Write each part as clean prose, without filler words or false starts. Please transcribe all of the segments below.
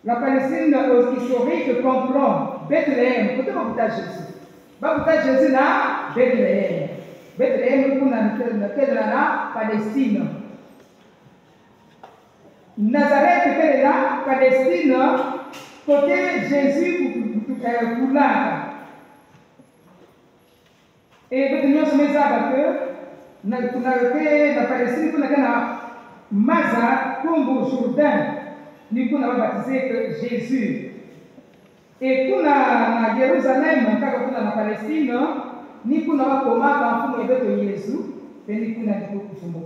La Palestine historique comprend Bethléem. Côté va Jésus. Va Jésus là, Bethléem. Bethléem, pour laquelle là, Palestine. Nazareth, quelle est là, Palestine, côté Jésus pour là. Et Bethléem, c'est mes abattus. La Palestine, pour laquelle Maza, Congo, Jourdain. Nous avons baptisé Jésus. Et pour la Jérusalem, pour la Palestine, nous avons commencé à Jésus, et nous avons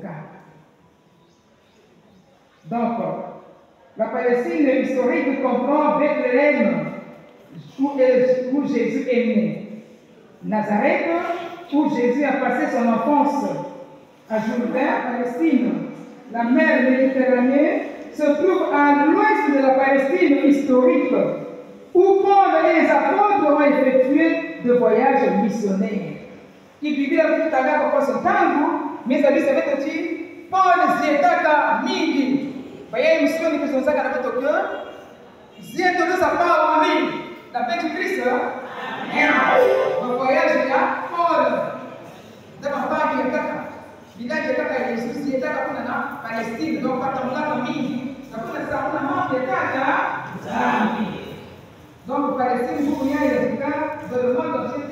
donc, la Palestine historique comprend Bethléem, où Jésus est né. Nazareth, où Jésus a passé son enfance. À Jourdain, Palestine, la mer Méditerranée se trouve à l'ouest de la Palestine historique, où Paul et les apôtres ont effectué de voyages missionnaires. Qui vivait tout à l'heure pour son temps, mais ça dit, Paul Zietaka Migi. Voyez, mission de Christ, on s'est à Tokyo. Zietaka sa part en ligne. La paix du Christ, amen. Le voyage là, Paul, dans ma part, il y a village de Jésus, Zietaka pour la Palestine, donc pas tant là, Migi. Donc, Palestine, vous voyez, il y a dans le monde entier,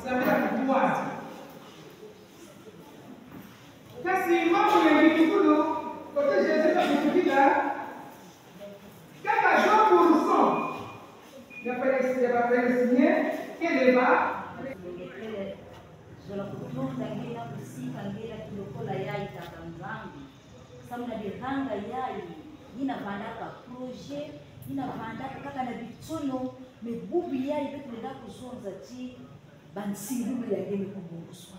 ça met la pouvoir. Quand c'est moi qui ai vu tout le côté Jésus, quand je là, quand à Jean pour son, il y a Palestinien, quel est là? Inavandaka projet, inavandaka kaka na bitsono, mebubi ya ibe tulenda kuzonza ti bansingu ya ngene kubunguswa.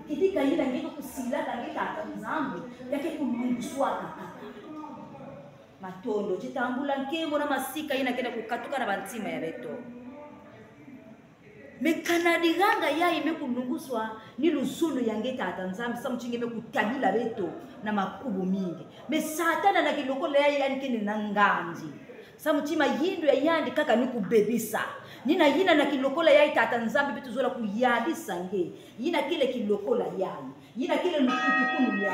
Kidika ila ngene kusila ngeta atanzambu yake kubunguswa kaka. Matondo chitambula nkembo na masika ina kenda kukatuka na bantima ya beto. Mekanadiganga ya ime kununguswa ni lusulu yangeta atanzambu samuchinge me kutabila beto na makubu mingi. Me satana na kilokole ya yankini na nganji. Samuchima yindu ya yandi kaka ni kubebisa. Nina yina na kilokole ya itatanzambi betu zola kuyadi sange. Yina kile kilokole ya yina kile nukutukunu ya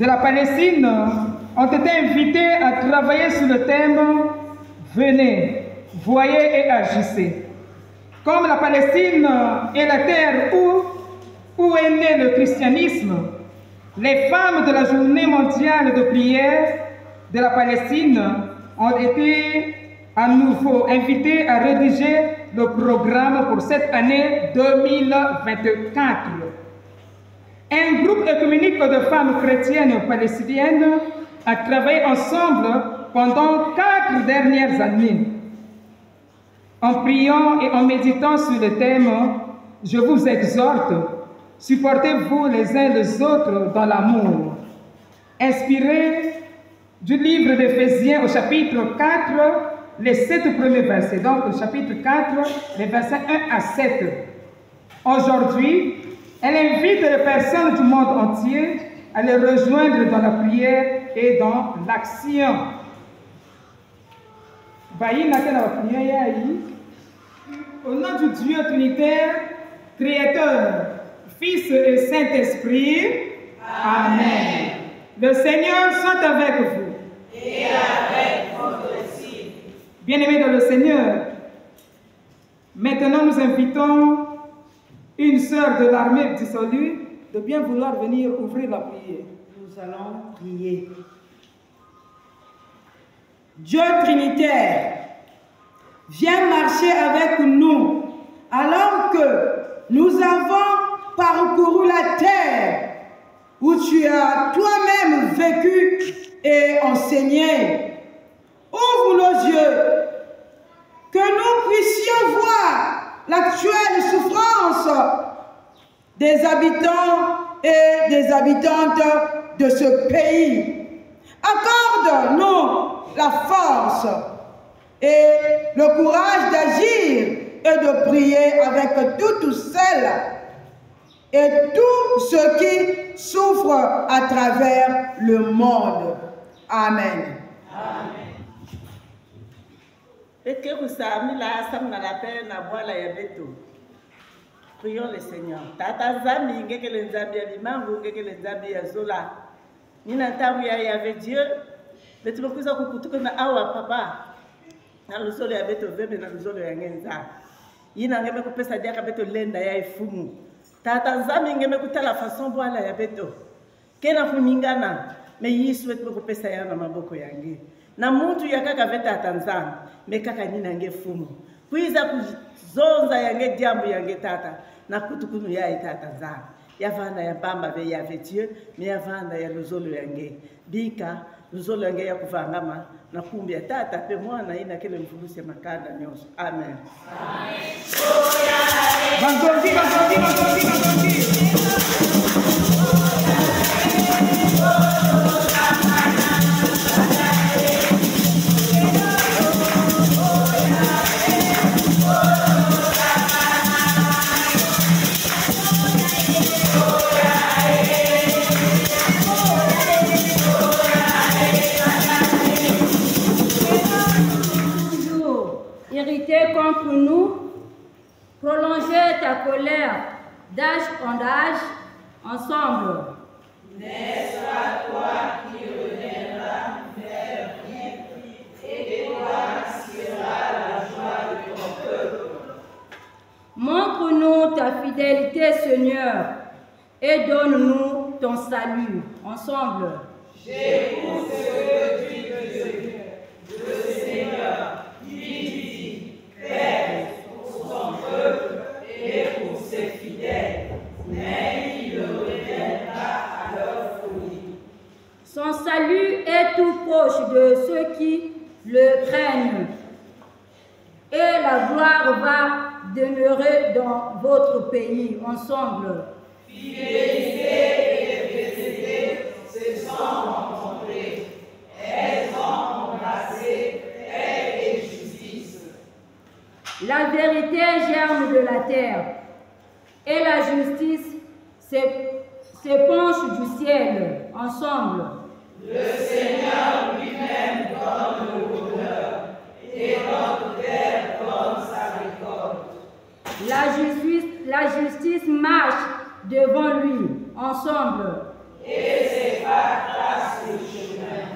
de la Palestine ont été invités à travailler sur le thème « Venez, voyez et agissez ». Comme la Palestine est la terre où est né le christianisme, les femmes de la journée mondiale de prière de la Palestine ont été à nouveau invitées à rédiger le programme pour cette année 2024. Un groupe œcuménique de femmes chrétiennes palestiniennes a travaillé ensemble pendant 4 dernières années. En priant et en méditant sur le thème, je vous exhorte, supportez-vous les uns les autres dans l'amour. Inspiré du livre d'Éphésiens au chapitre 4, les 7 premiers versets. Donc, le chapitre 4, les versets 1 à 7. Aujourd'hui, elle invite les personnes du monde entier à les rejoindre dans la prière et dans l'action. Au nom du Dieu Trinitaire, Créateur, Fils et Saint-Esprit, Amen. Le Seigneur soit avec vous. Et avec votre aussi. Bien-aimés dans le Seigneur, maintenant nous invitons une sœur de l'armée du salut de bien vouloir venir ouvrir la prière. Nous allons prier. Dieu Trinitaire, viens marcher avec nous alors que nous avons parcouru la terre où tu as toi-même vécu et enseigné. Ouvre nos yeux, que nous puissions voir l'actuelle souffrance des habitants et des habitantes de ce pays. Accorde-nous la force et le courage d'agir et de prier avec toutes celles et tous ceux qui souffrent à travers le monde. Amen. Amen. Prions le Seigneur. Tata Zami, ngekele nzambi ya limangu, ngekele nzambi ya zola. Nina tamu ya yave Dieu. Betu mokuza kukutuka na awa papa. Na luzolo ya beto veme na luzolo ya ngenza. Yina ngeme kupesa diaka beto lenda ya ifumu. Tata Zami ngeme kutala façon bwala ya beto. Kena kuningana. Me yisu betu kupesa ya na maboko yangi. Na muntu ya kaka veta atanzana. Me kaka nina nge fumu. kwiza kuzonza yange diambo yange tata na kutukunu ya tata zana yavanda ya pamba ve ya Dieu mais yavanda ya luzolo yange bika luzolo yange ya kuvangama na kumbi ya tata pe mwana ina kele mfulusi makanda nyosho amen. Bangondi. Irrité contre nous, prolonger ta colère d'âge en âge, ensemble. N'est-ce pas toi qui reviendras vers lui et toi sera la joie de ton peuple. Montre-nous ta fidélité, Seigneur, et donne-nous ton salut, ensemble. J'écoute ce que tu dis, le Seigneur, lui dit, Père pour son peuple et pour ses fidèles, mais il reviendra à leur folie. Son salut est tout proche de ceux qui le craignent, et la gloire va demeurer dans votre pays, ensemble. Fidélité et piété se sont rencontrées. Elles ont embrassé paix et justice. La vérité germe de la terre, et la justice s'épanche du ciel, ensemble. Le Seigneur lui-même donne le bonheur, et notre Père donne sa récolte. La justice marche devant lui, ensemble. Et ses pas tracent le chemin.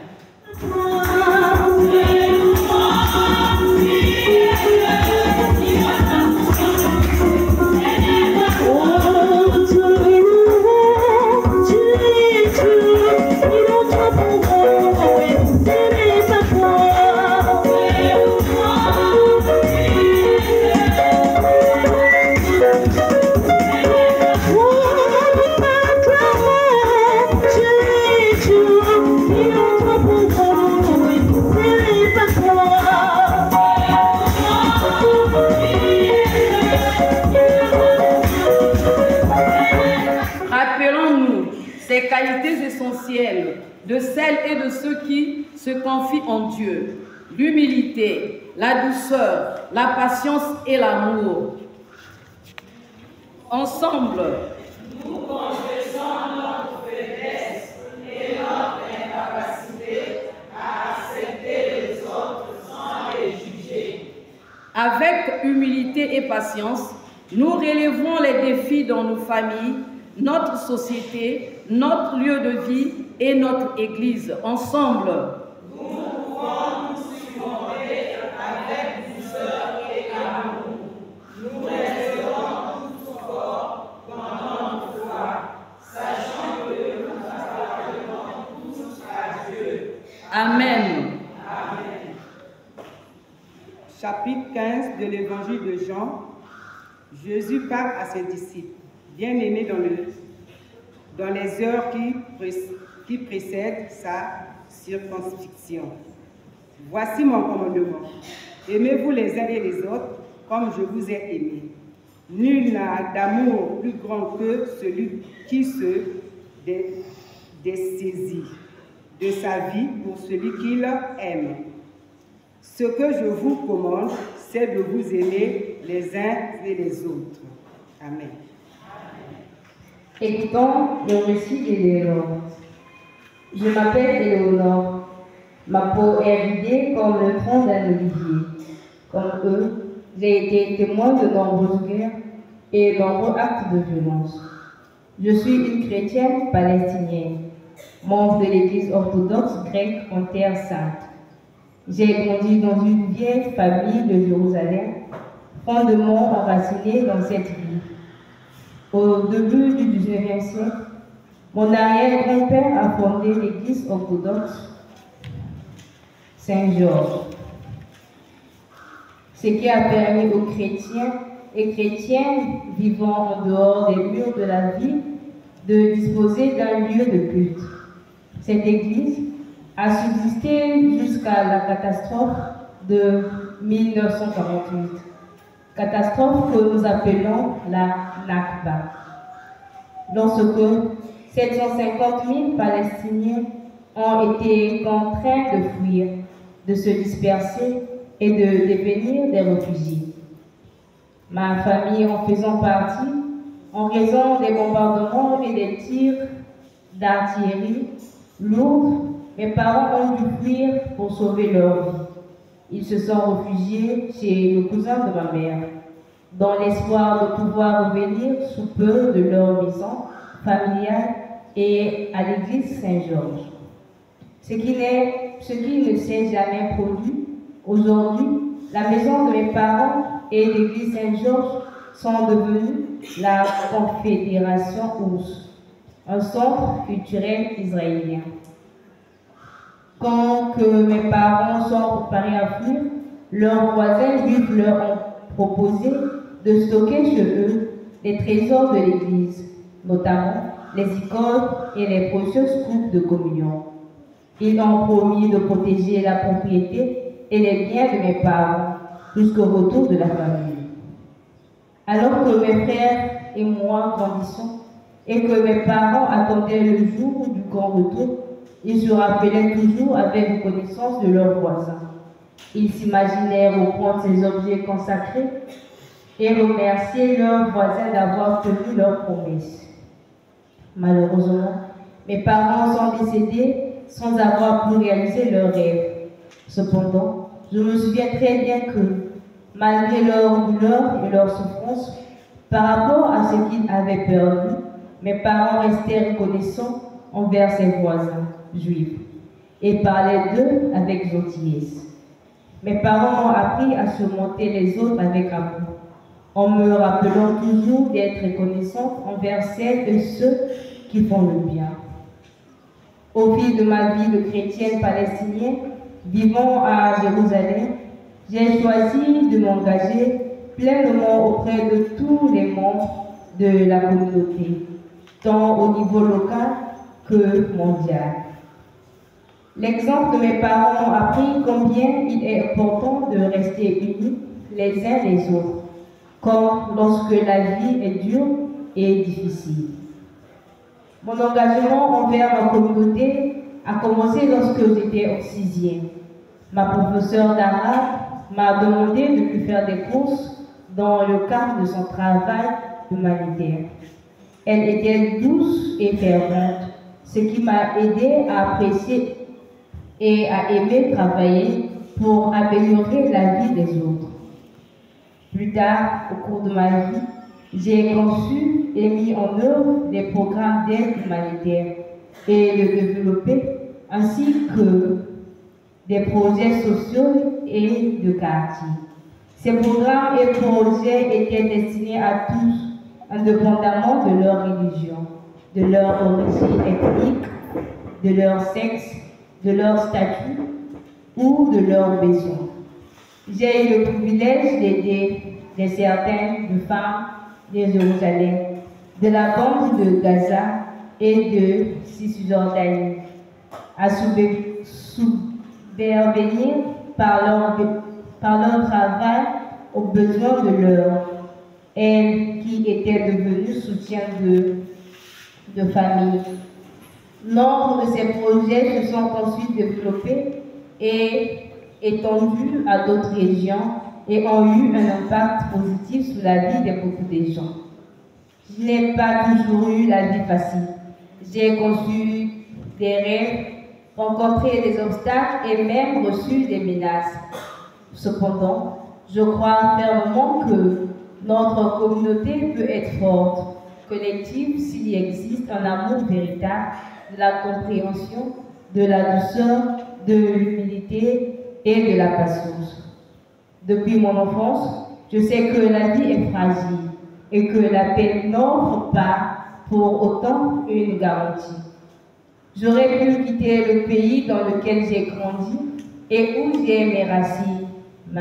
Ces qualités essentielles de celles et de ceux qui se confient en Dieu, l'humilité, la douceur, la patience et l'amour. Ensemble, nous confessons notre faiblesse et notre incapacité à accepter les autres sans les juger. Avec humilité et patience, nous relevons les défis dans nos familles, notre société, notre lieu de vie et notre Église. Ensemble, nous pouvons nous surmonter avec douceur et amour. Nous resterons tous forts dans notre foi, sachant que nous appartenons tous à Dieu. Amen. Amen. Chapitre 15 de l'évangile de Jean. Jésus parle à ses disciples. Bien-aimés dans les heures qui précèdent sa circoncision. Voici mon commandement. Aimez-vous les uns et les autres comme je vous ai aimés. Nul n'a d'amour plus grand que celui qui se dessaisit de sa vie pour celui qu'il aime. Ce que je vous commande, c'est de vous aimer les uns et les autres. Amen. Écoutons le récit d'Éléonore. Je m'appelle Éléonore. Ma peau est ridée comme le tronc d'un olivier. Comme eux, j'ai été témoin de nombreuses guerres et nombreux actes de violence. Je suis une chrétienne palestinienne, membre de l'Église orthodoxe grecque en Terre Sainte. J'ai grandi dans une vieille famille de Jérusalem, fondamentalement enracinée dans cette ville. Au début du XIXe siècle, mon arrière-grand-père a fondé l'Église orthodoxe Saint-Georges. ce qui a permis aux chrétiens et chrétiennes vivant en dehors des murs de la ville de disposer d'un lieu de culte. Cette église a subsisté jusqu'à la catastrophe de 1948, catastrophe que nous appelons la Nakba, lorsque 750 000 Palestiniens ont été contraints de fuir, de se disperser et de devenir des réfugiés. Ma famille en faisant partie, en raison des bombardements et des tirs d'artillerie lourde, mes parents ont dû fuir pour sauver leur vie. Ils se sont réfugiés chez le cousin de ma mère, dans l'espoir de pouvoir revenir sous peu de leur maison familiale et à l'église Saint-Georges. Ce qui ne s'est jamais produit, aujourd'hui, la maison de mes parents et l'église Saint-Georges sont devenues la Confédération Ous, un centre culturel israélien. Quand que mes parents sont préparés à fuir, leurs voisins juifs leur ont proposé de stocker chez eux les trésors de l'église, notamment les icônes et les précieuses coupes de communion. Ils ont promis de protéger la propriété et les biens de mes parents jusqu'au retour de la famille. Alors que mes frères et moi grandissions et que mes parents attendaient le jour du grand retour, ils se rappelaient toujours avec reconnaissance de leurs voisins. Ils s'imaginèrent reprendre ces objets consacrés et remercier leurs voisins d'avoir tenu leurs promesses. Malheureusement, mes parents sont décédés sans avoir pu réaliser leurs rêves. Cependant, je me souviens très bien que, malgré leur douleur et leur souffrance, par rapport à ce qu'ils avaient perdu, mes parents restaient reconnaissants envers ses voisins juifs et parlaient d'eux avec gentillesse. Mes parents m'ont appris à surmonter les autres avec amour, en me rappelant toujours d'être reconnaissante envers celles et ceux qui font le bien. Au fil de ma vie de chrétienne palestinienne, vivant à Jérusalem, j'ai choisi de m'engager pleinement auprès de tous les membres de la communauté, tant au niveau local que mondial. L'exemple de mes parents m'a appris combien il est important de rester unis les uns les autres, comme lorsque la vie est dure et difficile. Mon engagement envers ma communauté a commencé lorsque j'étais au 6e. Ma professeure d'arabe m'a demandé de lui faire des courses dans le cadre de son travail humanitaire. Elle était douce et fervente, ce qui m'a aidé à apprécier et à aimer travailler pour améliorer la vie des autres. Plus tard, au cours de ma vie, j'ai conçu et mis en œuvre des programmes d'aide humanitaire et les développé, ainsi que des projets sociaux et de quartier. Ces programmes et projets étaient destinés à tous, indépendamment de leur religion, de leur origine ethnique, de leur sexe, de leur statut ou de leurs besoins. J'ai eu le privilège d'aider certaines femmes de Jérusalem, de la bande de Gaza et de Cisjordanie à subvenir par leur travail aux besoins de l'heure, elles qui étaient devenues soutien de famille. Nombre de ces projets se sont ensuite développés et étendus à d'autres régions et ont eu un impact positif sur la vie de beaucoup de gens. Je n'ai pas toujours eu la vie facile. J'ai conçu des rêves, rencontré des obstacles et même reçu des menaces. Cependant, je crois fermement que notre communauté peut être forte, collective s'il y existe un amour véritable, de la compréhension, de la douceur, de l'humilité et de la patience. Depuis mon enfance, je sais que la vie est fragile et que la paix n'offre pas pour autant une garantie. J'aurais pu quitter le pays dans lequel j'ai grandi et où j'ai mes racines, mais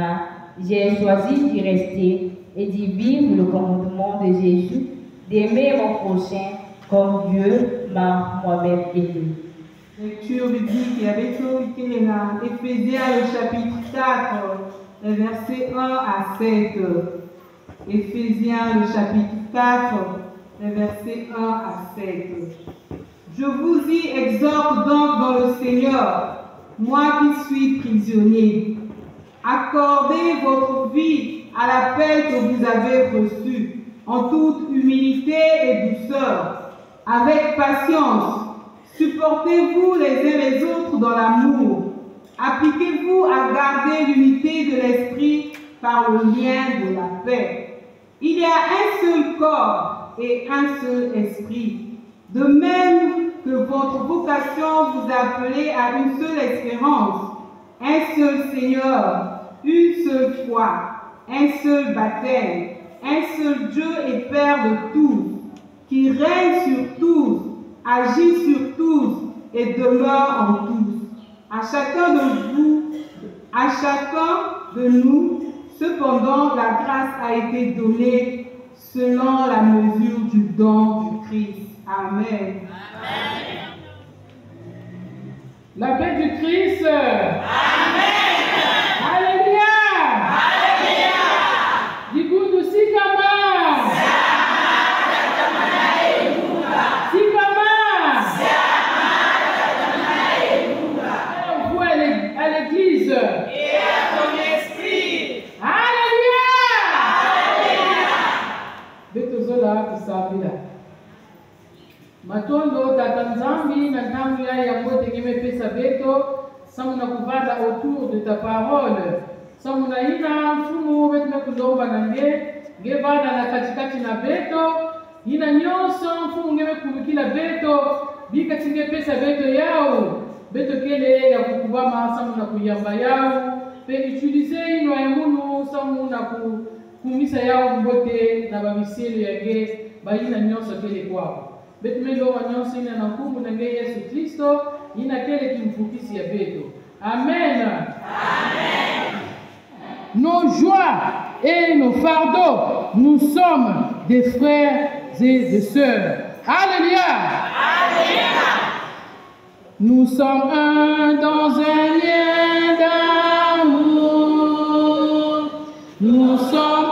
j'ai choisi d'y rester et d'y vivre le commandement de Jésus, d'aimer mon prochain comme Dieu m'a moi-même aimé. Lecture biblique et avec Éphésiens le chapitre 4, les versets 1 à 7. Éphésiens le chapitre 4, les versets 1 à 7. Je vous y exhorte donc dans le Seigneur, moi qui suis prisonnier. Accordez votre vie à l'appel que vous avez reçu, en toute humilité et douceur, avec patience. Supportez-vous les uns les autres dans l'amour. Appliquez-vous à garder l'unité de l'esprit par le lien de la paix. Il y a un seul corps et un seul esprit. De même que votre vocation vous appelez à une seule espérance, un seul Seigneur, une seule foi, un seul baptême, un seul Dieu et Père de tous, qui règne sur tous, agit sur tous et demeure en tous. À chacun de nous, cependant, la grâce a été donnée selon la mesure du don du Christ. Amen. Amen. La paix du Christ. Amen. Alléluia. Alléluia. Digundu sikama. Sikama. On voit à l'église. Et à ton esprit. Alléluia. Alléluia. Betozola kusabila. Matondo tata nzambi na ntangu ya yango tengeme pesa beto samuna kuvanda autour de ta parole samuna ina mfumu betume kulomba nange ngevanda na katikati na beto ina nyonso mfumu ngeme kumikila beto bikati nge pesa beto yao beto kele ya kukubama samuna kuyamba yao pe utilize ino ya munu samuna kumisa yao mbote na bamiselu yage bayina nyonso kele kwao betumelo wanyonso ina na nkumu na nge Yesu Kristo ina kele kimfukisi ya beto. Amen. Amen. Nos joies et nos fardeaux, nous sommes des frères et des sœurs. Alléluia. Alléluia. Nous sommes un dans un lien d'amour. Nous sommes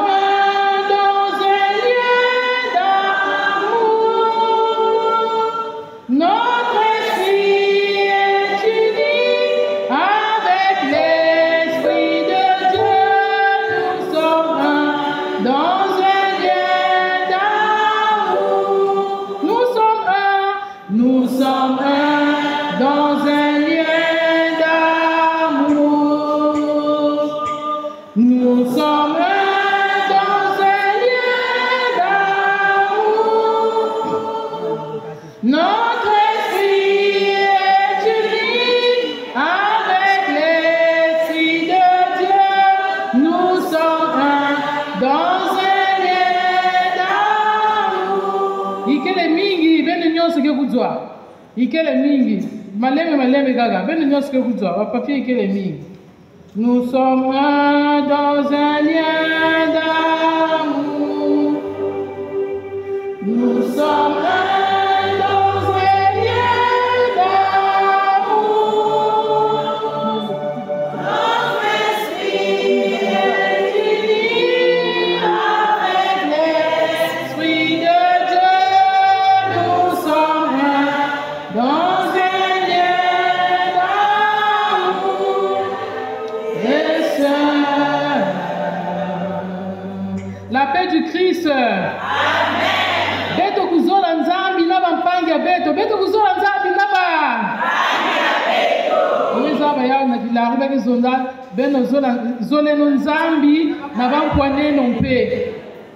ikele mingi maleme gaga bene nyonso ke kuzwa ba papier ikele mingi. Nous sommes un dans un lien d'amour. Nous sommes un dans un lien d'amour. Notre esprit est uni avec l'esprit de Dieu. Nous sommes un dans un lien d'amour. La paix du Christ. Amen. Beto kuzola nzambi na bampangi ya beto. Beto kuzola nzambi na bampangi ya beto. Oyezaba ya na kilari baki zonda beno zole no nzambi na bankwane no mpe.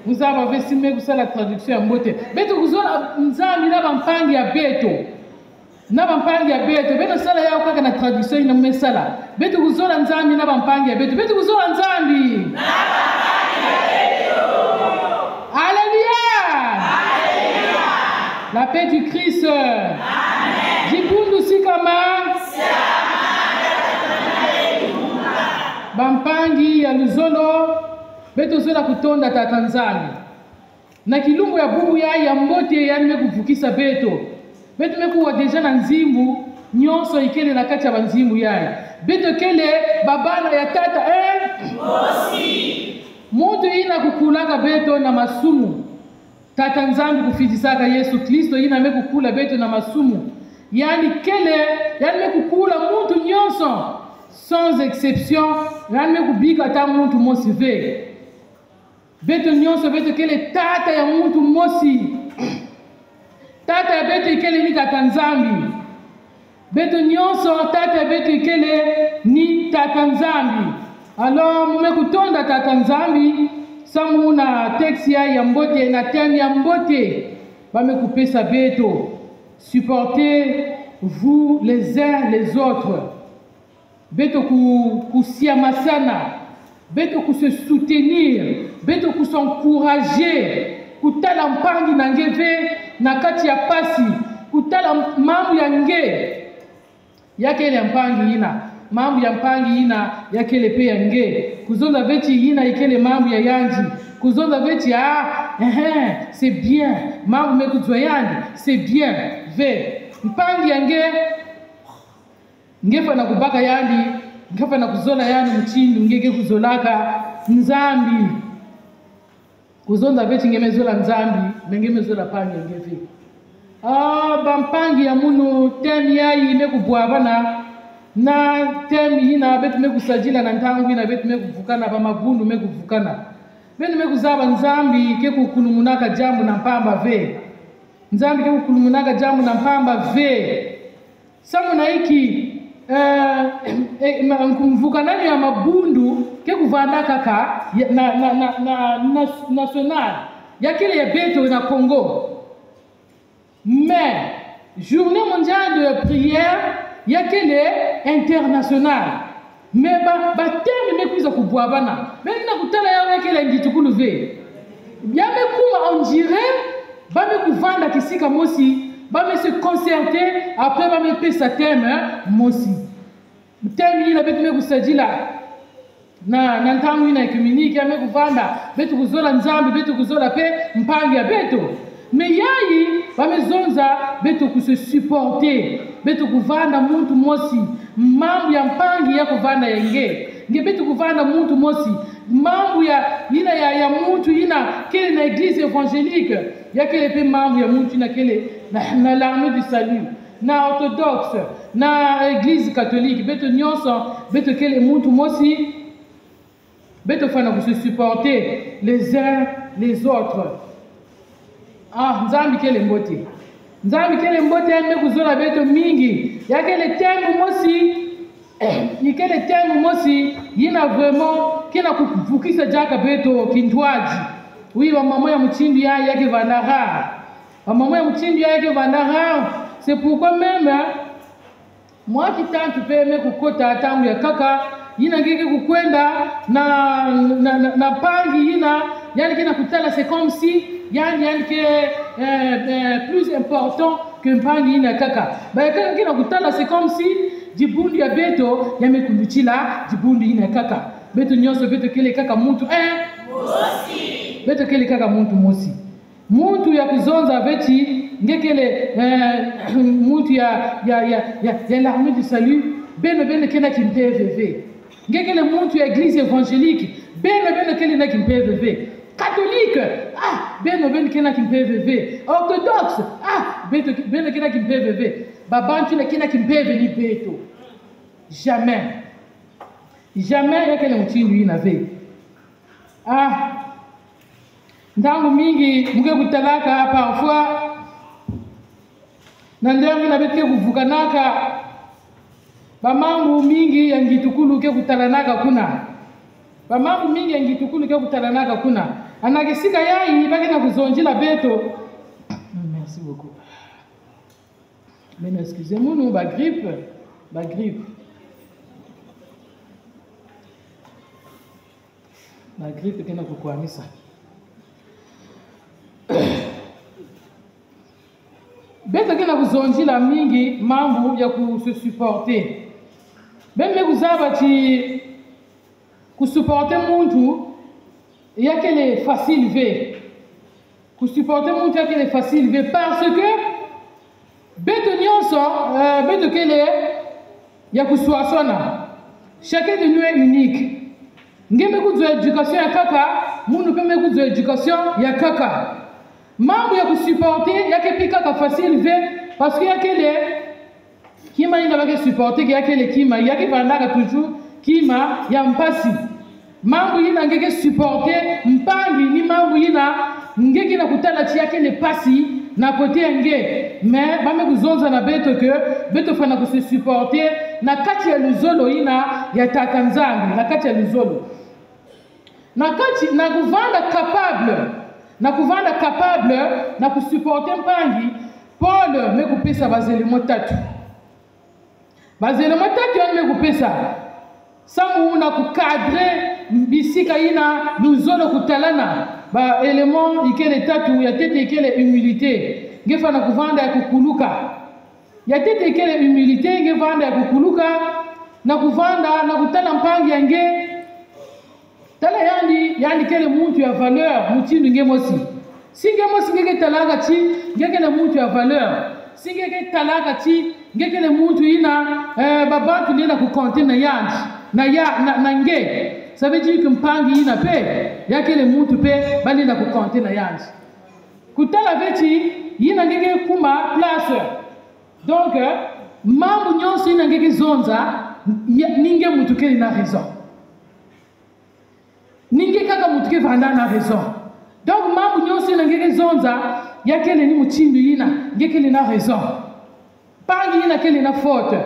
Muzaba vesime kusala traduction ya mbote. Beto kuzola nzambi na bampangi ya beto. Na bampangi ya beto. Beno sala ya kaka na traduction ina mmesala. Beto kuzola nzambi na bampangi ya beto. Beto kuzola nzambi. La paix du Christ. Amen. Jikundu sikama. Bampangi ya luzolo beto zola kutonda tata nzambi na kilungu ya bubu ya mbote yani mekuvukisa beto mekuwa deja na nzimbu nyonso ikele na kati ya banzimbu yaye beto kele babana ya tata mosi muntu ina kukulaka beto na masumu tata nzambi kufidisaka Yesu Kristo ina mekukula beto na masumu yani kele yani mekukula muntu nyonso sans exception yani mekubika ta muntu mosi ve beto nyonso beto kele tata ya muntu mosi tata ya beto ikele ni tata nzambi beto nyonso tata ya beto ikele ni tata nzambi alors mume kutonda tata nzambi samu na texte ya mbote na thème ya mbote bamekupesa beto supportez vous les uns les autres beto kusiamasana beto se soutenir beto s'encourager kutala mpangi na ngeve na kati ya pasi kutala mambo ya nge yake ile mpangi ina mambo ya mpangi ina yake ile pe ya nge kuzonda veti ina ikele mambo ya yanji kuzonda veti c'est bien mambo mekuzoyandi c'est bien ve mpangi ya ngefa na kubaka yandi ngefa na kuzola yandi mchindu ngeke kuzolaka nzambi kuzonda veti ngemezola nzambi mengemezola pangi ngefe bampangi ya munu temi yayi mekubwabana na temi ina betu mekusajila na ntangu ina betu mekuvukana bamabundu mekuvukana benu mekuzaba nzambi kekukulumunaka jambo na mpamba ve nzambi kekukulumunaka jambo na mpamba ve samu na iki mvukanani ya mabundu kekuvandaka ka na national ya kile ya beto na Congo mais journée mondiale de prière ya kele international mais terme mekuza kubwabana mais na kutala ya kele ngitukulu ve ya mekuma on dirait ba mekuvanda kisika mosi ba se concerter après ba mepesa thème mosi thème ina betu mekusajila na ntangu ina communique ya mekuvanda betu kuzola nzambi betu kuzola pe mpangi ya beto mais yayi bamezonza beto kuse supporter beto kuvanda muntu mosi mambo ya mpangi ya kuvanda yenge nge beto kuvanda muntu mosi mambo ya muntu ina kele na église évangélique ya kele pe mambo ya muntu ina kele na l'armée du salut na orthodoxe na église catholique beto nyonso beto kele muntu mosi beto fana kuse supporter les uns les autres nzambi kele mbote ame kuzola beto mingi yakele tembu mosi ikele tembu mosi yina vraiment kena kuvukisa jaka beto kindwaji oui maman ya mchindu yake vandara maman ya mchindu yake vandara c'est pourquoi même moi qui tente pe me kukota tangu ya kaka yina ngeke kukwenda na pangi yina yani kena kutala c'est comme si yani que plus important que mpangi ina kaka kaka kina kutala c'est comme si jibundi ya beto yamekuluchila jibundi ina kaka beto nyonso beto kele kaka muntu mosi beto kele kaka muntu mosi muntu ya kuzonza beti ngekele muntu ya l'armée du salut beno kena kimpeveve ngekele muntu ya église évangélique beno kele na kimpeveve catholique beno kena kimpeveve orthodoxe beno kena kimpeveve babantu na kena kimpeve ni beto jamais yakele mchindu inave ndangu mingi muke kutalaka parfois na ndangu na bete kuvukanaka bamambu mingi ya ngitukulu ke kutalanaka kuna bamambu mingi ya ngitukulu ke kutalanaka kuna anakisika yayi bakena kuzonjila beto merci beaucoup mais excusez-moi nous ba grippe kena kukwamisa beto kena kuzonjila mingi mambo ya se supporter beme kuzaba ti kusupporter muntu il y a qu'elle est facile V. Pour supporter mon Dieu qu'elle est facile V parce que bête nyonso bête qu'elle est il y a que soit sona. Chacun de nous est unique. Ngeme ku éducation ya kaka, munu pe me ku éducation ya kaka. Mambo ya ku supporter ya ke pika ka facile V parce que y a qu'elle est qui m'a pas supporter qu'il y a qu'elle qui m'a il y a qui va toujours qui m'a ya mpasi. Mambo yina ngeke supporter mpangi ni mambo yina ngeke na kutala ti yake le pasi na côté nge mais ba me kuzonza na beto que beto fana ko se supporter na kati ya luzolo yina ya takanzangi na kati ya luzolo na kati na kuvanda capable na kusupporter mpangi Paul me kupesa bazelemo tatu yani me kupesa samu na kukadre bisika ina luzolo kutalana ba element ikele tatu ya tete ikele humilité ngefa na kuvanda ya kukuluka ya tete ikele humilité ngevanda ya kukuluka na kuvanda na kutala mpangi yange tala yani kele muntu ya valeur mutindu ngemosi singemosi ngeke talaga ti ngekele muntu ya valeur singeke talaga ti ngekele muntu ina babantu nina kukonte na yandi na nge. Ça veut dire que mpangi ina pe yakele muntu pe bali na kukonte na yanji kutala veti yina ngeke kuma place donc mambo nyonso ina ngeke zonza ninge mutu ke na raison ninge kaka mutu ke vanda na raison donc mambo nyonso ina ngeke zonza yakele ni muchindu yina ngeke na raison pangi yina kele na faute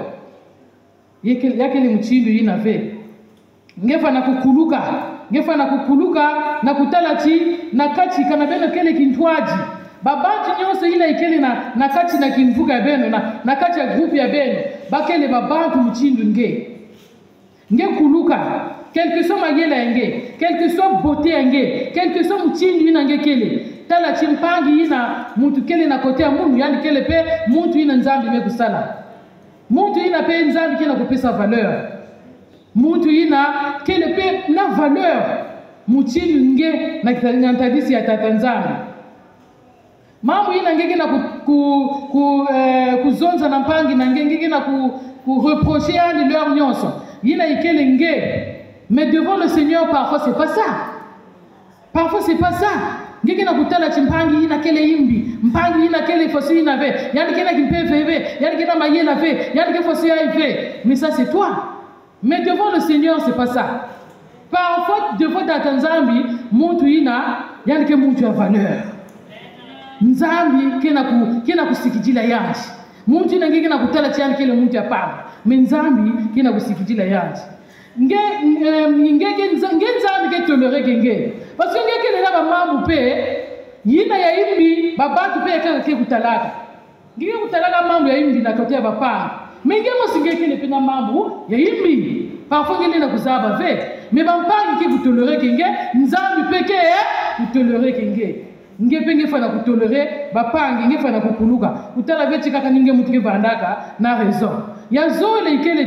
yakele muchindu yina ve ngefa na kukuluka na kutala ti na kati kana beno kele kintwaji babantu nyonso ila ikele na kati na kimvuga ya beno na kati ya groupe ya beno bakele babantu muchindu nge kuluka quelque soit mayela nge quelque soit beauté nge quelque soit muchindu ina nge kele tala ti mpangi ina muntu kele na kote ya mundu yani kele pe muntu ina nzambi me kusala muntu ina pe nzambi kele kupesa valeur muntu ina kele pe na valeur muchindu nge na ntadisi ya tata nzambi mambo ina ngeke na kuzonza na mpangi na ngeke na reprocher yani leur nyonso ina ikele nge mais devant le Seigneur parfois c'est pas ça ngeke na kutala chimpangi ina kele imbi mpangi ina kele fosi ina ve yani kena kimpeve yani kena mayela ve yani ke fosi ve mais ça c'est toi. Mais devant le Seigneur, c'est pas ça. Parfois, devant ta Nzambi, muntu ina, yani ke muntu ya valeur. Nzambi kena kusikijila yanji. Muntu ina ngeke na kutala tiani kele muntu ya pamba. Mais Nzambi kena kusikijila yanji. Ngeke Nzambi ke tolere genge. Parce que ngeke le na ba mambu pe, yina ya imbi, babatu pe ke kutalaka. Ngeke kutalaka mambu ya imbi na kote ya bapanga. Mais ngeke le pena mambu ya imbi. Parfois ngeke na kuzaba ve. Mais bampangi ke kutolere genge, Nzambi peke kutolere genge. Nge penge fana kutolere bapangi nge fana kukuluka kutala veti kaka ninge mutu ke vandaka na raison ya zole ikele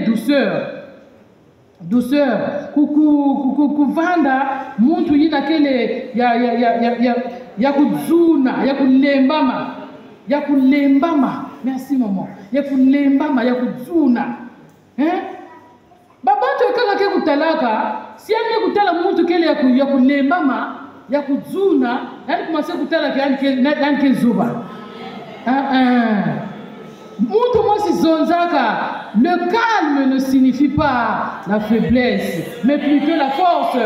douceur kuvanda muntu yina kele ya kuzuna ya kulembama merci maman ya kulembama ya kuzuna babantu kaka ke kutalaka si ame kutala muntu kele ya kulembama ya kuzuna yani kumase kutala yani ke zuba muntu mosi zonzaka le calme ne signifie pas la faiblesse mais plutôt la force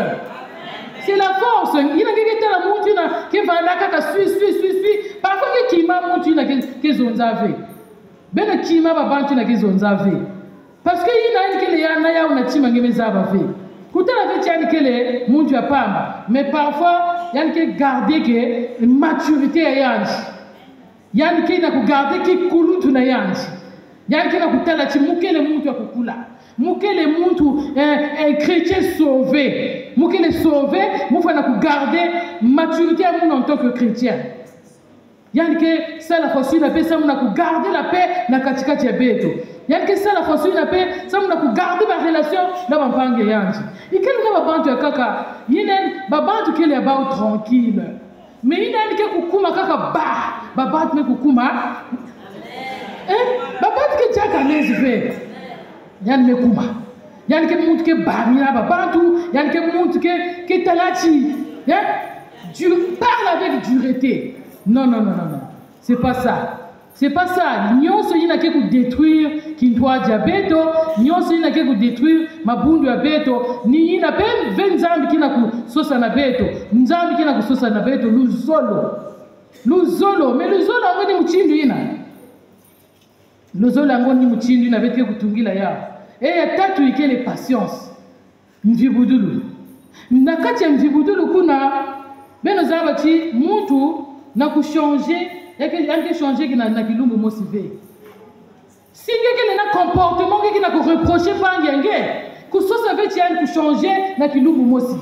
c'est la force ina ngeke tala muntu ina ke vandaka ka sui parfois ke kima muntu ina ke zonzave bena kima babantu ina ke zonzave parce que ina ke le yana ya una tima ngemeza bave kutala veti yani kele muntu ya pamba mais parfois yani ke garder ke maturité ya yanji yani ke na ku garder ki kulutu na yanji yani ke na kutala ti mukele muntu ya kukula mukele muntu chrétien sauvé mukele sauvé mufa na ku garder maturité ya muntu en tant que chrétien yani ke ça la fois na pesa muna ku garder la paix na katikati ya beto Yani que ça la façon ina pe ça mna ku garder ma relation na bampange yanji. Ikeli na babantu ya kaka yinen babantu kele about tranquille. Mais ina ndike kukuma kaka babantu me kukuma. Babantu ke jaka lezi ve. Yani me kuma. Yani ke muntu ke bamina babantu, yani ke muntu ke talati. Tu parles avec dureté. Non. C'est pas ça. C'est pas ça. Nyonso yina ke ku détruire kintwa diabeto, nyonso yina ke ku détruire mabundu ya beto, ni yina pe venzambi kina ku sosa na beto, nzambi kina ku sosa na beto luzolo. Mais luzolo ngoni muchindu yina. Luzolo ngoni muchindu yina bete kutungila ya. Ya tatu ikele patience. Mvibudulu. Nakati ya mvibudulu kuna beno zabati muntu na kuchanger yake changer na kilumbu motivé. Si quelqu'un na comportement quelqu'un na ko reprocher pangenge kusosa veti yani ku changer na kilumbu mosi.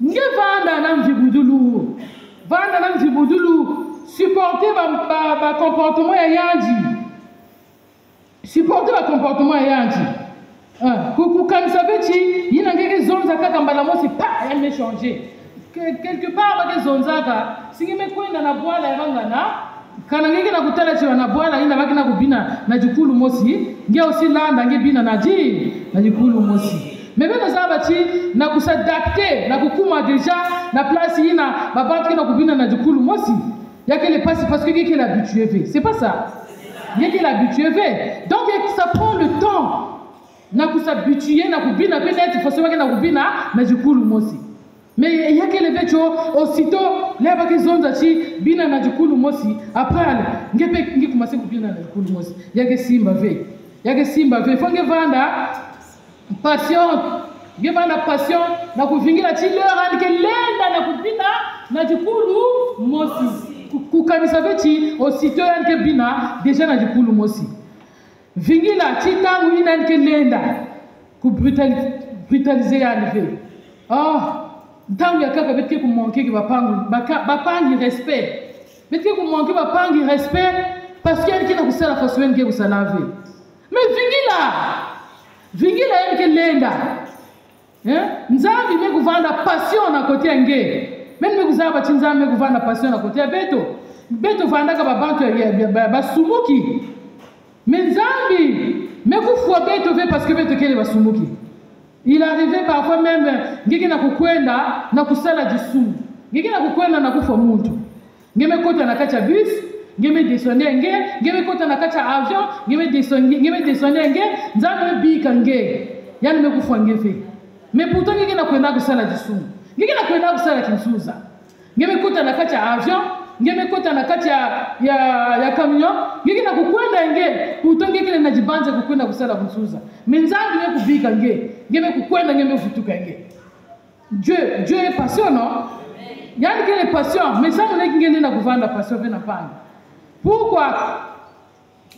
Nge vanda na mvibudulu. Vanda na mvibudulu supporter ba comportement ya yanji. Supporter ba comportement ya yanji. Kukanisa veti yina ngeke zonza kaka mbala mosi pa yani changer. Quelque part avec zonzaka singi mekwenda na bwala yangana kana ngeke na kutala chiwa na bwala ina baki na kubina na jikulu mosi nge aussi landa nge bina na jikulu mosi mebena zabati na kusadapter na kukuma déjà na place ina babaki na kubina na jikulu mosi yake le passe parce que ngeke l'habitué fait c'est pas ça ngeke l'habitué fait donc ça prend le temps na kusabituer na kubina peut-être faut savoir que na kubina na jikulu mosi. Mais il y a que les vêtements aussitôt les bagues zonza chi bina na jikulu mosi après nge commencer ku bina na jikulu mosi yake simba ve fonge vanda passion nge vanda passion na kuvingira chi lera nke lenda na kubina na jikulu mosi kukanisa veti aussitôt yanke bina déjà na jikulu mosi vingila chi tangu ina nke lenda ku brutaliser yanve Tangu ya kaka betke ku manquer ki bapangi respect. Betke ku manquer bapangi respect parce que yaki na kusala façon ngeke kusalave. Mais vingila yake lenda. Nzambi me kuvanda passion na côté nge. Même me kuzaba chinzambi me kuvanda passion na côté beto. Beto vanda ka babantu ya basumuki. Mais nzambi me kufwa beto ve parce que beto kele basumuki. Il arrivait parfois même ngeke na kukwenda na kusala jisumu. Ngeke na kukwenda na kufa muntu. Ngeme kota na kacha bus, ngeme descendre ngeme kota na kacha avion, ngeme descendre nzambe bika nge. Yani me kufa ngefe. Mais pourtant ngeke na kwenda kusala jisumu. Ngeke na kwenda kusala kinsuza. Ngeme kota na kacha avion, ngeme kota na kacha ya camion, ngeke na kukwenda nge. Pourtant ngeke na jibanza kukwenda kusala kinsuza. Menzangu ye kubika nge. Ngeme kukwenda ngeme futuka nge. Dieu est patient, non? Il y a une passion, mais ça, on est qui na kuvanda passion vena panga. Pourquoi?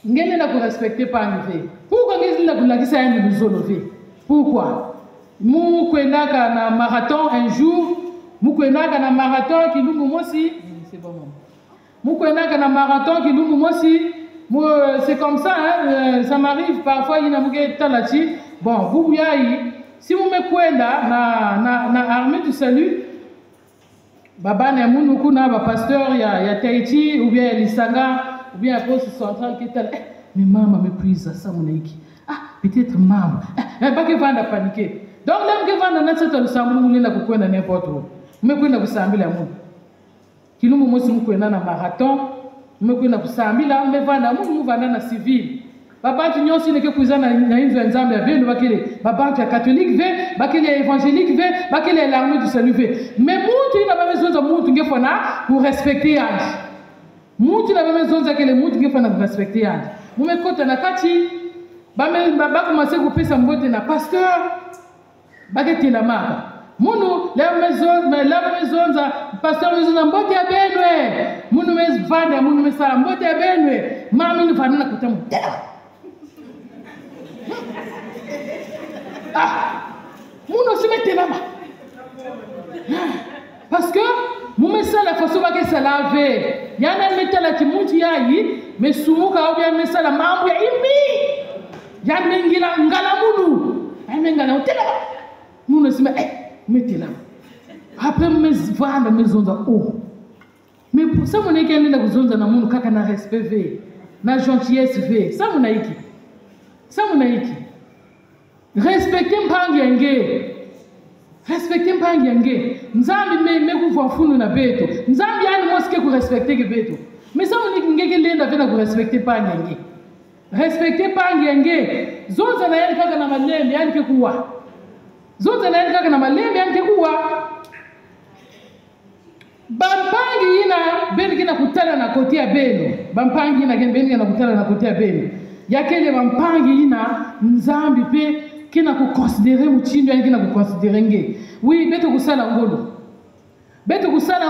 Ngene na respecter panga ve. Pourquoi ngene na kulakisa yani luzolo ve? Pourquoi? Mu kwendaka na marathon un jour, mu kwendaka na marathon kilungu mosi, c'est bon maman. Mu kwendaka na marathon kilungu mosi, c'est comme ça hein, ça m'arrive parfois ina muge talachi. Bon, vous si vous me kwenda na armée du salut, baba na munu kuna ba pasteur ya Tahiti ou bien Lisanga ou bien poste central qui tel mais maman me prise ça monaiki. Peut-être maman. Pas que vanda paniquer. Donc là que vanda na tsato lusambu mulina kukwenda n'importe où. Me kwenda kusambila mu. Kilumu mosi mu kwenda na marathon, me kwenda kusambila me vanda mu vanda na civil. Babantu nyonsi neke kuzana na inzo nzambe ya venu bakele babantu ya catholique ve bakele évangélique ve bakele l'armée du salut ve mais muntu ina ba besoin za muntu ngefona pour respecter yanji muntu ina ba besoin za kele muntu ngefona pour respecter yanji mumekota na kati ba commencer kupesa mbote na pasteur bakete la maka munu la maison za pasteur maison na mbote ya benwe munu mes vanda munu mesala mbote ya benwe mami ni vanda na kutamu Mouno se mette là-bas. Parce que, mon message la façon que ça lave. Il y a un métal qui monte yaï, mais souvent quand on vient message la mambo ya imi. ya mengila ngala munu ay mengala tela munu sima metela après mes vanda mezonza mais pour ça mon ekende na kuzonza na munu kaka na respect ve na gentillesse ve ça mon aiki respecter mpangi yange respecter mpangi yange nzambi me kuva funu na beto nzambi yani moske ku respecter ke beto mais ça mon ngeke lenda vena ku respecter mpangi yange respecter mpangi yange zonza na yani kaka na malembe yani ke kuwa zonza na yani kaka na malembe yani ke kuwa bampangi ina beni kina kutana na koti ya beno bampangi ina beni kina kutana na koti ya beno yakele bampangi ina nzambi pe kina ku considérer muchindo yani kina ku considérer nge oui beto kusala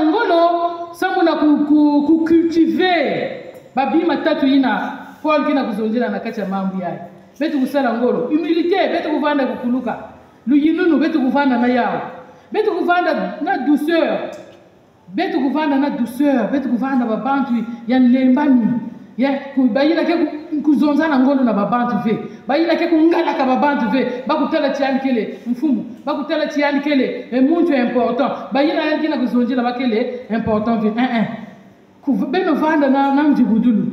ngolo samuna ku cultiver babima tatu ina Paul kina kuzonjela na kacha mambo yaye beto kusala ngolo humilité beto kuvanda kukuluka luyinunu beto kuvanda na yao beto kuvanda na douceur beto kuvanda na douceur beto kuvanda babantu ya lembani ya kubayila ke kuzonzana ngolo na babantu ve bayila ke kungala ka babantu ve bakutala tiani kele mfumu bakutala tiani kele muntu important bayila yanki na kuzonjela bakele important ve beno vanda na mjibudulu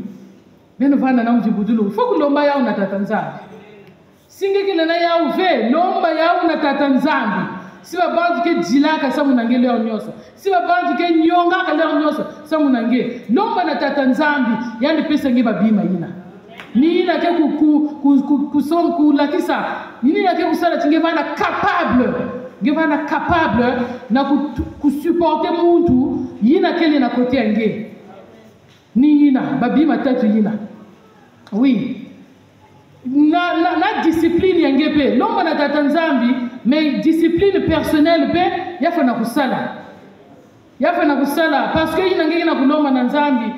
beno vanda na mjibudulu foku lomba yao na tatanzambi singekele na yao ve lomba yao na tatanzambi si babantu ke jilaka sa munangele ya nyoso si babantu ke nyonga ka leo nyoso sa munange lomba na tatanzambi yani pesa nge babima ina ni ina ke kusom kulakisa ni ina ke kusala tinge vana capable na supporter muntu ina kele na kote yange ni ina babima tatu ina oui na discipline yange pe lomba na tatanzambi mais discipline personnelle pe yafana kusala parce que ina ngeki na kulomba na nzambi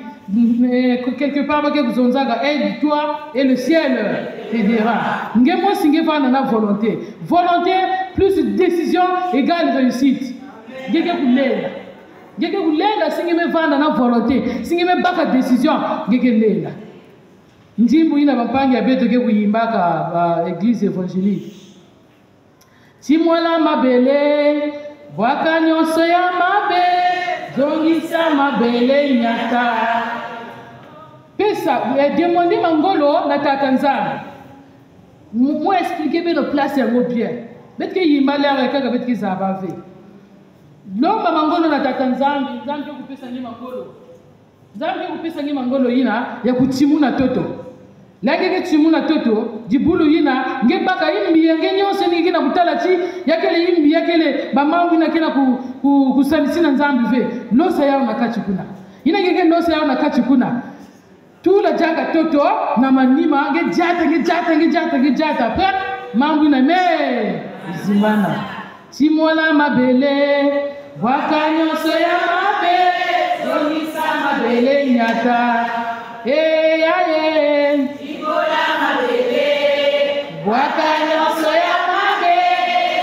quelque part bake kuzonzaga aide-toi et le ciel t'aidera ngemo singe fana na volonté plus décision égale réussite ngeke kulela singe me fana na volonté singe me baka décision ngeke lela njimbu ina bampangi abeto ke kuyimbaka ba église évangélique Timwala mabele, waka nyonso ya mabe, zongisa mabele nyata. Pesa, demandez mangolo na tatanzambi. Moi expliquer bien nos places ya bien. Bet ke yimbala kaka bet ki zabave. Lomba mangolo na tatanzambi, nzambi kupesa ni mangolo. Nzambi kupesa ni mangolo ina ya kutimuna toto. Lageke timuna toto dibulu yina ngebaka imbi yange nyose ni kina kutala chi yakele imbi yakele bamangu ina kina kusalisina nzambi ve losa yao na kachikuna ina ngeke losa yao na kachikuna tula jaga toto na manima ngejata pa mangu ina me zimana timola mabele wakanyoso ya mabe yonisa mabele nyata aye Waka nyonso ya mabe,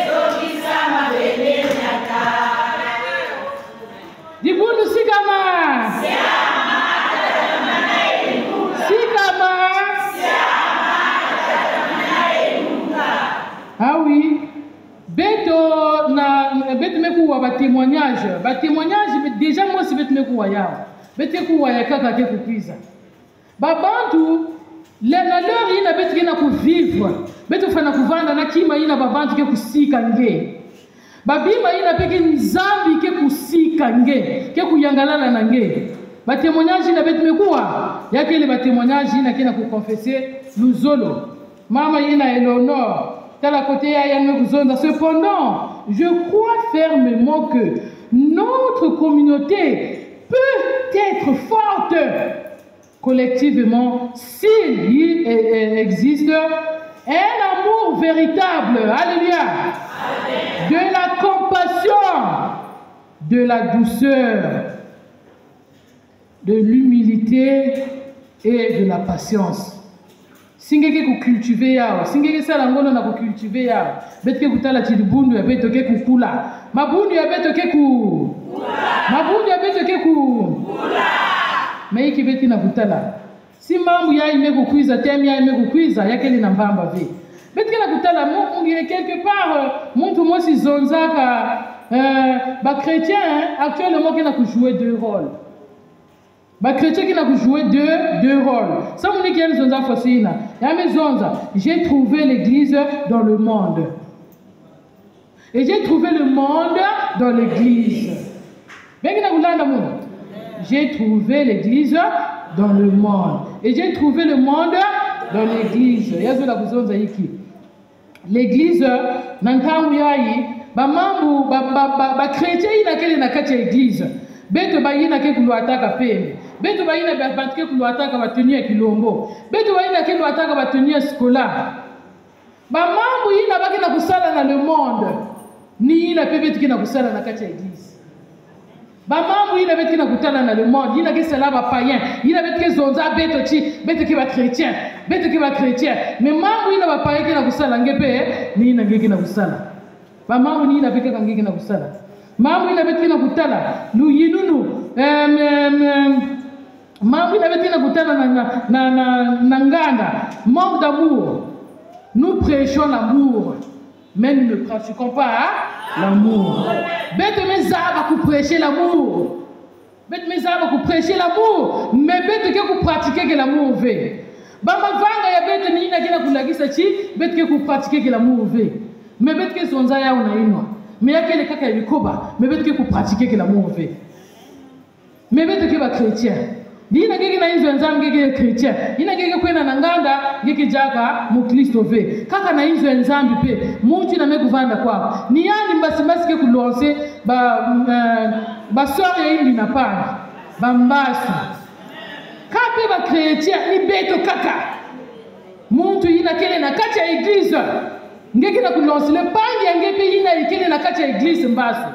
zongisa mabele nyata. Dibundu sikama. Ah oui. Beto meku wa témoignage déjà moi si beto meku wa yao. Beto ku wa yakaka ke kupiza. Babantu na leo ina betu kina kuvivre betu fana kuvanda na kima ina babantu ke kusika nge babima ina peke nzambi ke kusika nge ke kuyangalala na nge ba témoignage ina betu mekuwa yake ile ba témoignage ina kina kukonfesser luzolo mama ina Eleonore tala côté ya yanme kuzonda. Cependant je crois fermement que notre communauté peut être forte collectivement s'il existe un amour véritable, alléluia, de la compassion, de la douceur, de l'humilité et de la patience. Singeke ku cultiver yao, singeke sala ngono na ku cultiver yao. Betke kutala chilibundu ya beto ke kukula. Mabundu ya beto ke kula. Mabundu ya beto ke kula. Mais qui beti na kutala si mambo ya ime kukwiza temi ya ime kukwiza yake ni nambamba vi betu kena kutala quelque part muntu mosi zonzaka ba chrétien actuellement kena ku jouer deux rôles ba chrétien kena ku jouer deux rôles ça mon qui zonza fasina ya me zonza j'ai trouvé l'église dans le monde et j'ai trouvé le monde dans l'église bengi na kulanda mu j'ai trouvé l'église dans le monde et j'ai trouvé le monde dans l'église yazo la kuzonza hiki l'église nantangu yayi ba mambu ba chrétien ina kele na kati ya église beto ba yina ke kulwataka pembe beto ba yina ba ke kulwataka ba tenir kilombo beto ba yina ke kulwataka ba tenir scolaire ba mambu ina ba kina kusala na le monde ni ina pepe tukina kusala na kati ya église ba mambu ina beto kina kutana na le monde ina ke sala ba païen ina beto ke zonza beto ke ba chrétien mais mambu ina ba païen kina kusala ngepe ni ina ngeke na kusala ba mambu ni ina peke ngeke na kusala mambu ina beto kina kutala lu yinunu mambu ina beto kina kutala na nganda manque d'amour. Nous prêchons l'amour mais nous ne pratiquons pas l'amour. Bête mes arbres pour prêcher l'amour. Bête mes arbres pour prêcher l'amour. Mais bête que vous pratiquez que l'amour veut. Bama vanga ya bête ni ina kina kulagisa chi. Bête que vous pratiquez que l'amour veut. Mais bête que sonza ya unainwa. Mais ya kele kaka yikoba. Mais bête que vous pratiquez que l'amour veut. Mais bête que va chrétien. Dina gege na inzo nzam gege chrétien. Ina gege kwenda na nganda gege jaka mu Kristo ve. Kaka na inzo nzambi pe. Muntu na mekuvanda kwako. Ni yani mbasi ke kulonse ba sœur ya indi na pana. Ba mbasi. Kape ba chrétien ni beto kaka. Muntu ina kele na kati ya église. Ngeke na kulonse le pangi ya ngepe ina ikele na kati ya église mbasu.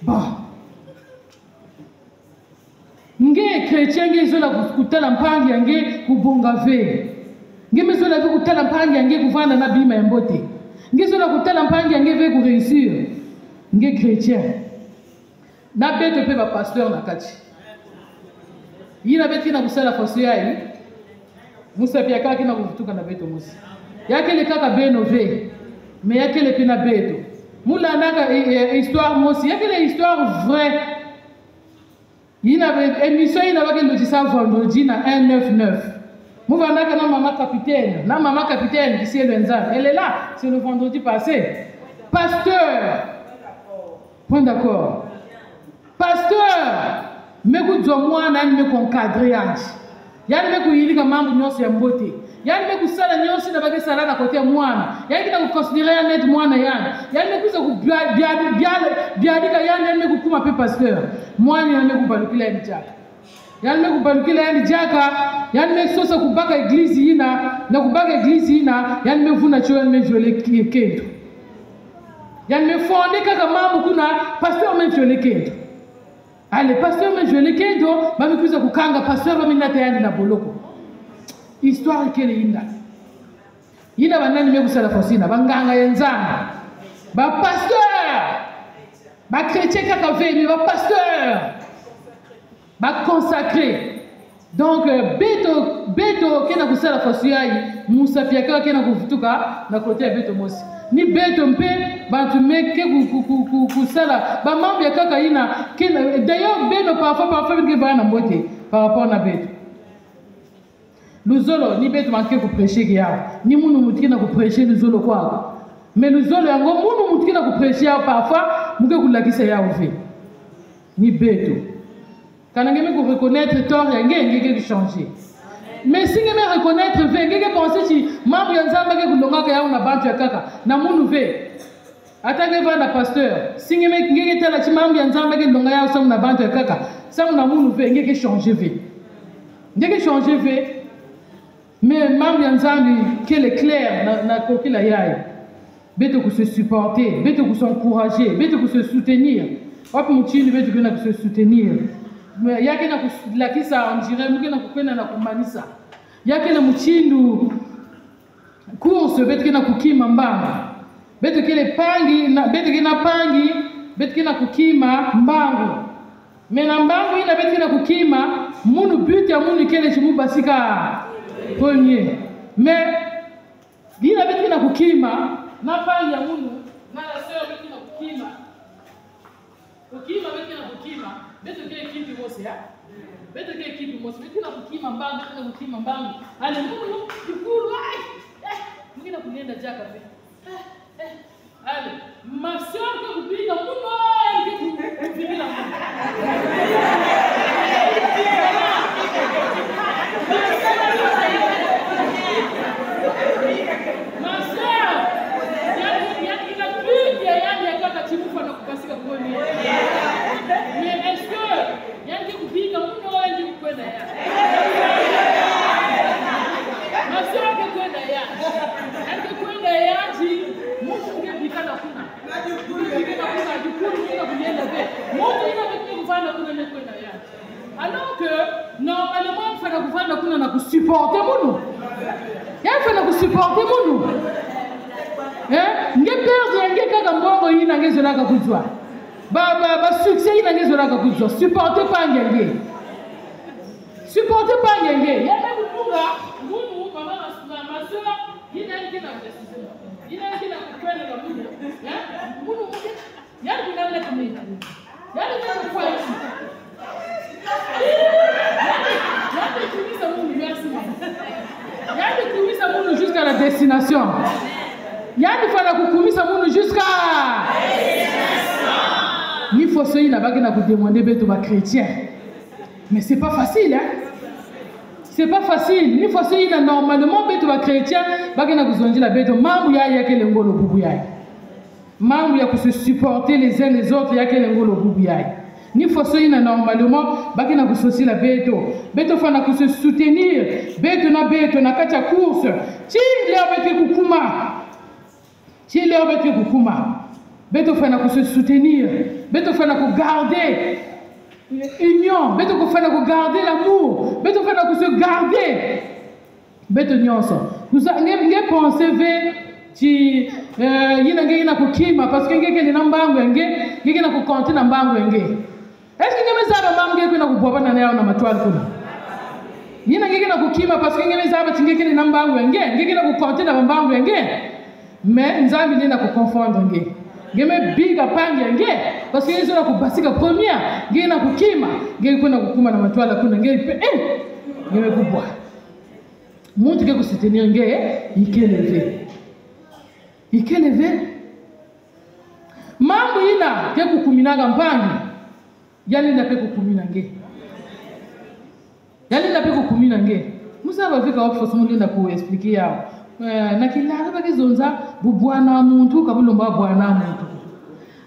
Bon. Nge chrétien nge zola kutala mpangi yange kubonga ve nge zola kutala mpangi yange kuvanda na bima ya mbote nge zola kutala mpangi yange ve ku réussir nge chrétien na beto pe ba pasteur na kati yina beti na kusala foso yayi musa pia kaka na kutuka na beto musa yake le kaka beno ve mais yake le pina beto mula naka histoire musi yake le histoire vraie. Il y a une émission qui a vendredi na 199. Nous venons avec maman capitaine. La maman capitaine qui est l'Enzam. Elle est là. C'est le vendredi passé. Pasteur. Point d'accord. Pasteur. Mais vous dites moi, je vais encadrer. Il y a des gens qui ont dit que il y a des gens qui ont dit na côté mwana. Il y a des gens qui considèrent net mwana yana. Il y a des gens qui ont dit que pasteur. Mwana yana kubalukila njaka. Yana kubalukila njaka. Yana sosa kubaka église ina na kubaka église ina. Yana vuna cho yana violé kendo. Yana fondé kaka mambo kuna pasteur me violé kendo. Allez, pasteur me violé kendo, mami kuza kukanga pasteur mami na tayari na boloko. Histoire kele inda. Ina banani me kusala fosina banganga yenzanga. Ba pasteur. Ba chrétien kaka vemi ba pasteur. Ba consacré. Donc beto kena kusala fosiyai musa pia kaka kena kufutuka na kote beto mosi. Ni beto mpe bantu meke kusala ba mambo ya kaka ina d'ailleurs beto parfois nge va na mbote par rapport na beto. Luzolo ni beto manke ku prêcher kia ni munu mutkina ku prêcher luzolo kwako mais luzolo yango munu mutkina ku prêcher ya parfois muke kulakisa ya ofe ni beto kana ngeme ku reconnaître tort ya ngeke changer mais si ngeme reconnaître ve ngeke penser ci mambo ya nzamba ke kulonga ka ya una bantu ya kaka na munu ve atake va na pasteur si ngeke tala ci mambo ya nzamba ke longa ya sa na bantu ya kaka sa na munu ve ngeke changer ve mais mambo ya nzambi qu'elle est claire na kokila yaye beto ku se supporter beto ku s'encourager beto ku se soutenir wapi mchini beto kuna ku se soutenir yake na kulakisa on dirait muke na kupenda na kumanisa yake na mchindu course beto kuna kukima mbanga beto kile pangi na beto kuna pangi beto kuna kukima mbangu mais na mbangu ina beto kuna kukima munu but ya munu kele chimu basika premier mais dina beti na kukima na pangi ya munu na la sœur beti na kukima beti na kukima beto kele kipi mose ya beto kele kipi mose beti na kukima mbangu ale munu dukuru ai mungina kunenda jaka be allez, ma soeur que vous payez dans mon nom, que vous vivez là. Ma soeur, il y a plus de gens qui vont passer comme moi. Mais est-ce que il y a qui vous payez dans mon nom et qui vous connaissent? Ma soeur, que vous connaissez? Alors que normalement il faut kufanya kuna na kusuporter munu. Il faut supporter munu. Nge perdre nge kaka mbongo ina ngezola ka kujwa. Ba succès ina ngezola ka kujwa. Supporter pas ngenge. Supporter pas ngenge. Ya na kufunga munu mama ma soeur ina ngena décision. Ina ngena kukwenda na munu. Munu yani kunaleta kumita. Yani ndio kwa hiyo. Yani kuuliza Mungu merci. Yani kuuliza Mungu jusqu'à la destination. Yani fana kukumisa Mungu jusqu'à destination. Ni faut soyez là-bas na demander beto ba chrétien. Mais c'est pas facile hein. C'est pas facile. Ni faut soyez là normalement beto ba chrétien ba na kuzonjila beto mambo ya kele ngolo bubu ya. Mambo ya se supporter les uns les autres ya kele ngolo bubu ya. Ni fosoyi na normalement baki na kusosi la beto fana ku se soutenir beto na kacha course ti leo bete kukuma beto fana ku se soutenir beto fana ku garder union beto ku fana ku garder l'amour beto fana ku se garder beto nyonso nous nge penser ve ti yina kukima parce que ngeke na mbangu ngeke na ku compter na mbangu ngeke. Est-ce que vous avez mamge kuna kubwaba na yao na matwali kuna? Yina ngeke na kukima parce que ngeke zaba tingeke ni nambangu ngeke na kukonte na mambangu mais nzambi ni na kukonfondre ngeme biga pange parce que yezo na kubasika première ngeke na kukima ngeke kuna kukuma na matwali kuna ngeke ngeme kubwa. Muntu ke kusoutenir ikeleve. Mambo ina ke kukuminaga mpangi yali na pe kukumina nge musa bafika wapo somo na ku expliquer yao na kila ba kizonza bubwana muntu kabulomba bwana muntu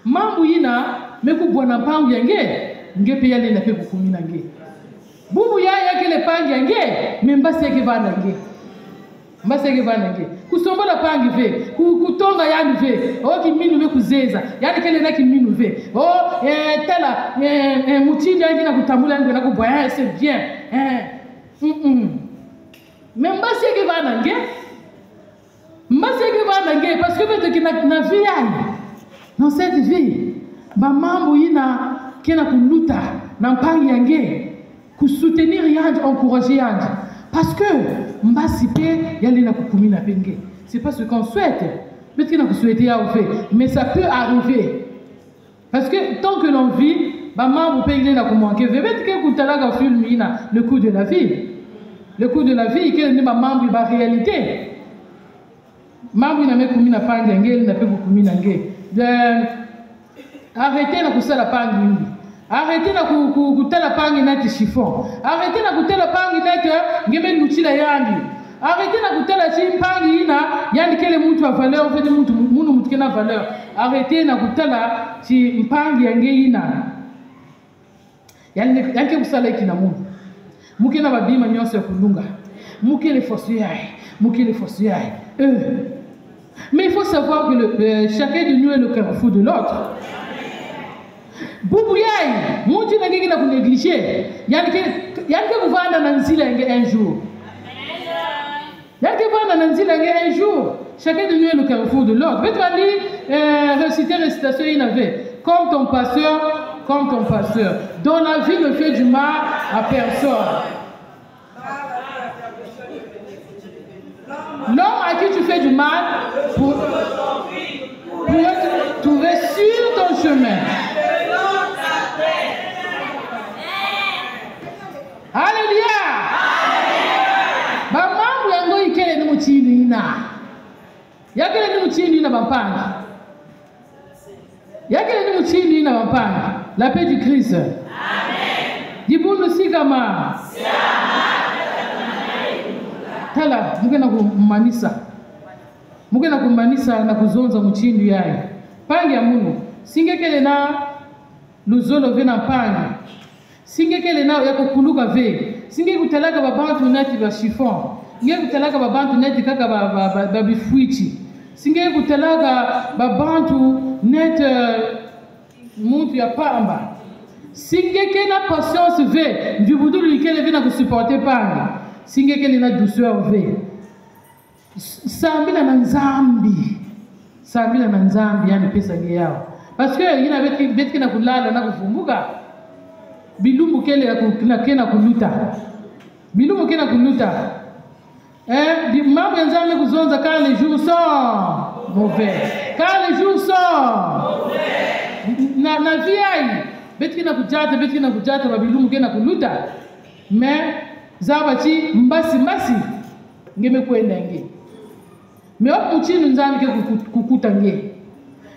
mambo yina meku bwana pangu nge pe yali na pe kukumina nge bubu ya kele pangi membasi yake bana nge kusombola pangi ve kutonga yani ve kiminu me kuzeza yani kele na kiminu ve tela mutindi yangi na kutambula na kubwaya c'est bien mbasi yake bana nge parce que veto na vie yani dans cette vie ba mambo ina kena kuluta na mpangi yange kusoutenir yangi encourager yangi parce que mbasi pe yali na kukumina penge. C'est pas ce qu'on souhaite. Peut-être qu'on a souhaité à faire, mais ça peut arriver. Parce que tant que l'on vit, maman vous payez la commande. Peut-être que vous avez film le coût de la vie. Le coût de la vie, quelle est ma maman la réalité. Maman n'a pas commis la pangue n'a pas commis arrêtez la coussa la pangue. Arrêtez la couper la pangue net chiffon. Arrêtez la couper la pangue net ngeme nutila yangi. Arrêtez la couper la chimpangi ina yani kele mtu wa valeur fait mtu kena valeur. Arrêtez la couper la chimpangi yangeina. Yani kusala kina mungu. Muke na babima nyonso ya kulunga. Muke les fossoyais. Mais il faut savoir que chacun de nous est le carrefour de l'autre. Boubou yai, mon Dieu n'a pas négligé. Il y a que vous vendez dans un jour. Il y a que vous vendez dans un jour. Chacun de nous est le carrefour de l'autre. Peut-être aller réciter récitation il avait. Comme ton pasteur comme ton pasteur, dont la vie ne fait du mal à personne. L'homme à qui tu fais du mal pour te trouver sur ton chemin. Alléluia. Bamangu yango ikele ni mutini ina. Yakele ni mutini ina bampangi. Yakele ni mutini ina bampangi. La paix du Christ. Amen. Dibundu sigama. Tala mugena kumanisa. Mugena kumanisa na kuzonza muchindu yayi. Pangi ya muno. Singekele na luzolo vena pangi. Singekele na yakukuluka ve. Singe kutalaka babantu neti ba chiffon. Singe kutalaka babantu neti kaka ba bifuichi. Singe kutalaka babantu net muntu ya pamba. Singeke na patience ve. Ndibudulu ikele vena kusupporter pangi. Singeke na douceur ve. Sambila na nzambi. Sambila na nzambi yani pesa yao. Parce que yina betki na kulala na kufumbuka. Bilumbu kele kena kuluta. Bilumbu kena kuluta. Di mambo nzambe kuzonza quand les jours sont mauvais. Quand les jours sont mauvais. Na viai. Betki na kujata ba bilumbu kena kuluta. Mais zabachi mbasi ngeme kwenda nge. Mais op mchinu nzambe ke kukuta nge.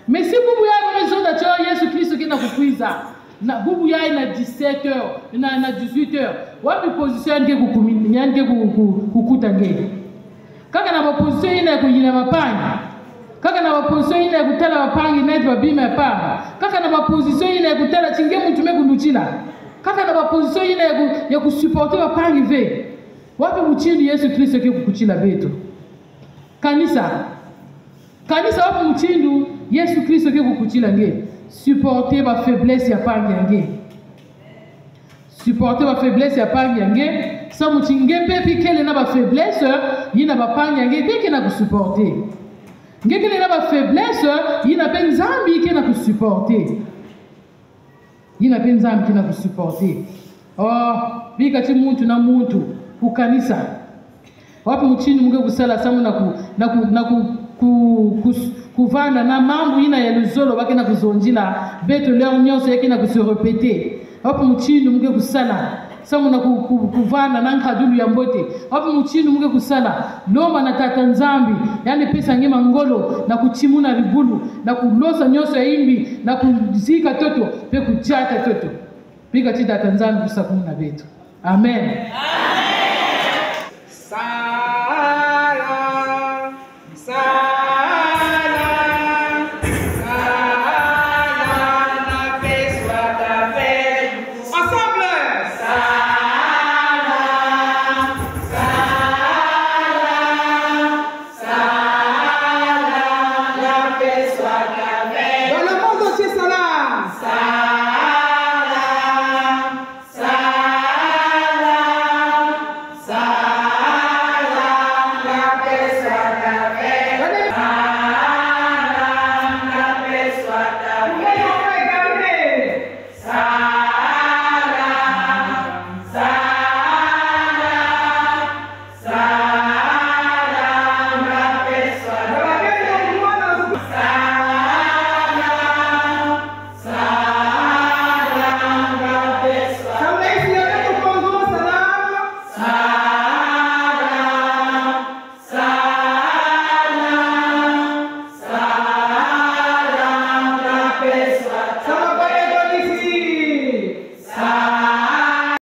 Mais si bubu ya mezonda cho Yesu Kristo kena kukwiza. Na bubu ya ina 17h na 18h wapi position yake kukumini yake kukuta ngeli kaka na position ina kunyina mapangi kaka na position ina kutala mapangi na babima pamba kaka na position ina kutala chinge mtu mekunduchila kaka na position ina ya kusupporter mapangi ve wapi mchini Yesu Kristo yake kukuchila beto kanisa wapi mchindu Yesu Kristo yake kukuchila ngeli. Supporter ma faiblesse ya pangi. Supporter ma faiblesse ya pangi. Sa muchinge pepi kele na ba faiblesse yina ba pangi peke na kusupporter. Ngekele na ba faiblesse yina penzambi ke na kusupporter. Yina penzambi ke na kusupporter. Oh, bika ti muntu na muntu kukanisa. Wapi mchini munge kusala samu na kuvanda na mambo ina ya luzolo baki na kuzonjila beto leo nyonso yake na kuserepete hapo mchini munge kusala samu na kuvanda na nkadulu ya mbote hapo mchini munge kusala loma na tata nzambi yani pesa ngema ngolo na kuchimuna libulu na kulosa nyonso ya imbi na kuzika toto pe kuchata toto pika tita tata nzambi kusakumuna beto amen.